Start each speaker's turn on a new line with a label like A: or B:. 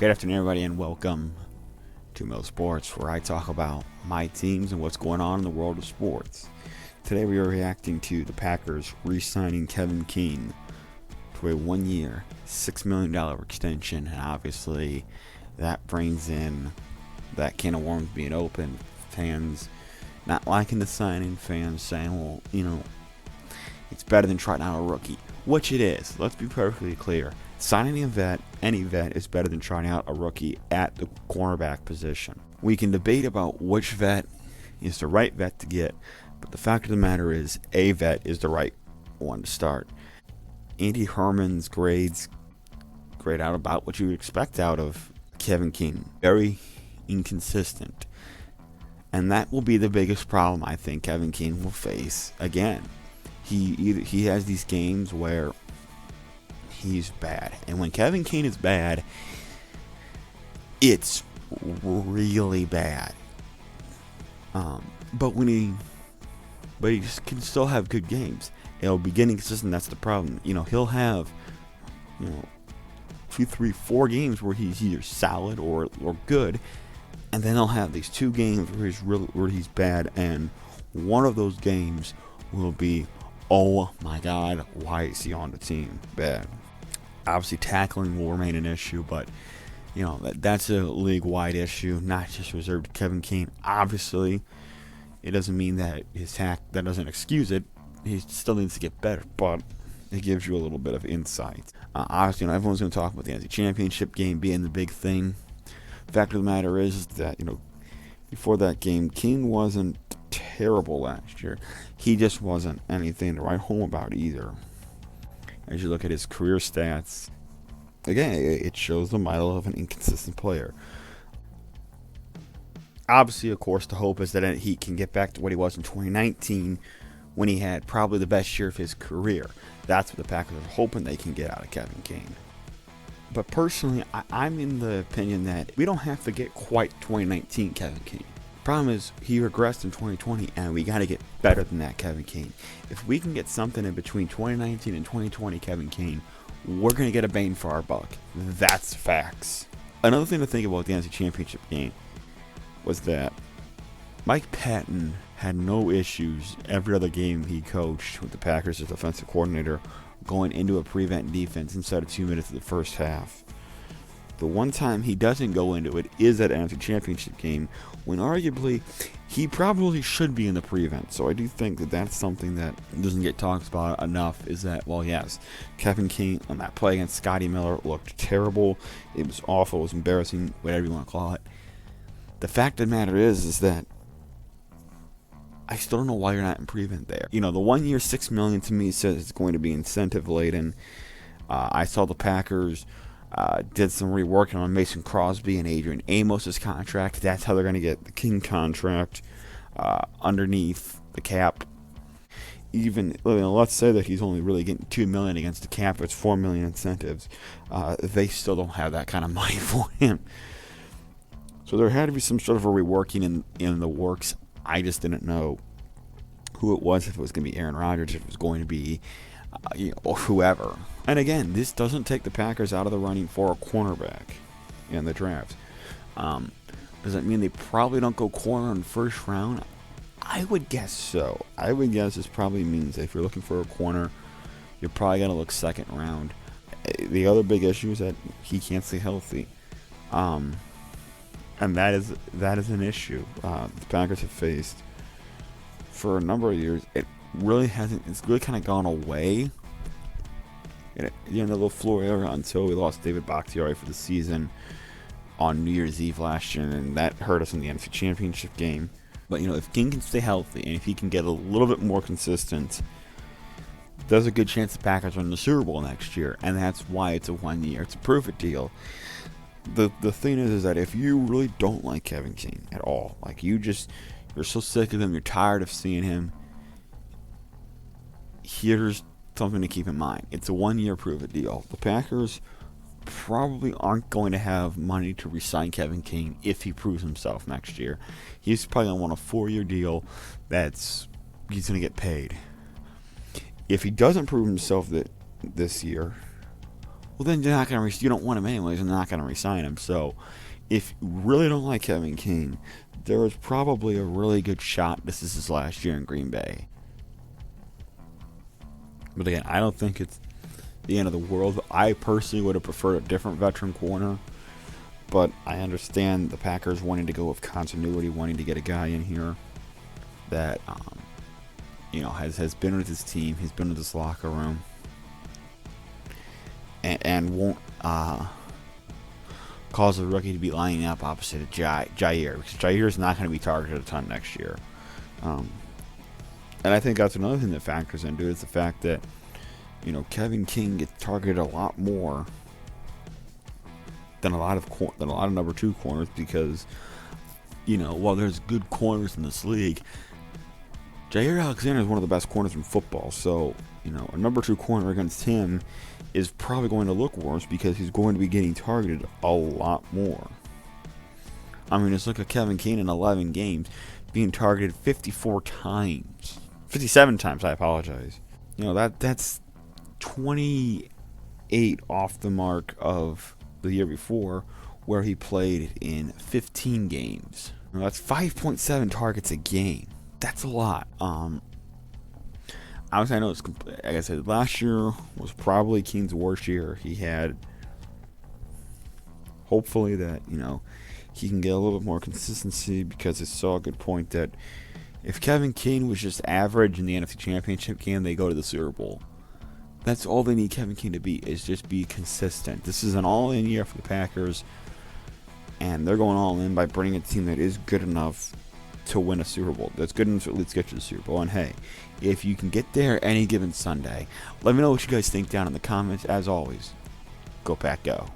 A: Good afternoon, everybody, and welcome to Mo Sports, where I talk about my teams and what's going on in the world of sports. Today, we are reacting to the Packers re-signing Kevin King to a 1-year, $6 million extension, and obviously, that brings in that can of worms being open. Fans not liking the signing, fans saying, well, it's better than trying out a rookie, which it is. Let's be perfectly clear. Signing a vet, any vet, is better than trying out a rookie at the cornerback position. We can debate about which vet is the right vet to get, but the fact of the matter is, a vet is the right one to start. Andy Herman's grades grade out about what you would expect out of Kevin King. Very inconsistent. And that will be the biggest problem I think Kevin King will face again. He has these games where he's bad, and when Kevin King is bad, it's really bad. But he can still have good games. It'll be getting consistent. That's the problem. He'll have 2, 3, 4 games where he's either solid or good, and then he'll have these 2 games where he's bad, and one of those games will be, oh my God, why is he on the team? Bad. Obviously, tackling will remain an issue, but that's a league-wide issue, not just reserved to Kevin King. Obviously, it doesn't mean that that doesn't excuse it. He still needs to get better, but it gives you a little bit of insight. Obviously, everyone's going to talk about the NFC Championship game being the big thing. The fact of the matter is that before that game, King wasn't terrible last year. He just wasn't anything to write home about either. As you look at his career stats, again, it shows the model of an inconsistent player. Obviously, of course, the hope is that he can get back to what he was in 2019 when he had probably the best year of his career. That's what the Packers are hoping they can get out of Kevin King. But personally, I'm in the opinion that we don't have to get quite 2019 Kevin King. Problem is, he regressed in 2020, and we got to get better than that Kevin King. If we can get something in between 2019 and 2020 Kevin King, we're going to get a bang for our buck. That's facts. Another thing to think about the NFC Championship game was that Mike Patton had no issues every other game he coached with the Packers as defensive coordinator going into a prevent defense inside of 2 minutes of the first half. The one time he doesn't go into it is that NFC Championship game, when arguably he probably should be in the prevent. So I do think that that's something that doesn't get talked about enough, is that, well, yes, Kevin King on that play against Scotty Miller looked terrible. It was awful. It was embarrassing, whatever you want to call it. The fact of the matter is that I still don't know why you're not in prevent there. The 1 year, $6 million to me says it's going to be incentive laden. I saw the Packers did some reworking on Mason Crosby and Adrian Amos's contract. That's how they're going to get the King contract underneath the cap. Even let's say that he's only really getting $2 million against the cap. It's $4 million incentives. They still don't have that kind of money for him. So there had to be some sort of a reworking in the works. I just didn't know who it was, if it was going to be Aaron Rodgers, if it was going to be or whoever. And again, this doesn't take the Packers out of the running for a cornerback in the draft. Does that mean they probably don't go corner in the first round? I would guess so. I would guess this probably means that if you're looking for a corner, you're probably going to look second round. The other big issue is that he can't stay healthy. And that is an issue the Packers have faced for a number of years. It really hasn't. It's really kind of gone away. The LaFleur era, until we lost David Bakhtiari for the season on New Year's Eve last year, and that hurt us in the NFC Championship game. But if King can stay healthy and if he can get a little bit more consistent, there's a good chance the Packers win the Super Bowl next year, and that's why it's a 1 year. It's a prove-it deal. The thing is that if you really don't like Kevin King at all, like you're so sick of him, you're tired of seeing him, here's something to keep in mind. It's a 1 year prove-it deal. The Packers probably aren't going to have money to re-sign Kevin King if he proves himself next year. He's probably going to want a 4-year deal he's going to get paid. If he doesn't prove himself this year, well, then they're not going to. You don't want him anyways, and they're not going to re-sign him. So, if you really don't like Kevin King, there is probably a really good shot this is his last year in Green Bay. But again, I don't think it's the end of the world. I personally would have preferred a different veteran corner, but I understand the Packers wanting to go with continuity, wanting to get a guy in here that has been with his team, he's been with his locker room, and won't cause the rookie to be lining up opposite of Jair, because Jair is not going to be targeted a ton next year. And I think that's another thing that factors into it, is the fact that Kevin King gets targeted a lot more than a lot of number 2 corners, because while there's good corners in this league, Jair Alexander is one of the best corners in football. So a number 2 corner against him is probably going to look worse, because he's going to be getting targeted a lot more. I mean, just look at Kevin King in 11 games being targeted 57 times. I apologize. That's 28 off the mark of the year before, where he played in 15 games. That's 5.7 targets a game. That's a lot. Obviously, I know like I said, last year was probably King's worst year. He had, hopefully that he can get a little bit more consistency, because it's so a good point that if Kevin King was just average in the NFC Championship game, they go to the Super Bowl. That's all they need Kevin King to be, is just be consistent. This is an all-in year for the Packers, and they're going all in by bringing a team that is good enough to win a Super Bowl. That's good enough to at least get to the Super Bowl. And hey, if you can get there any given Sunday, let me know what you guys think down in the comments. As always, go Pack Go.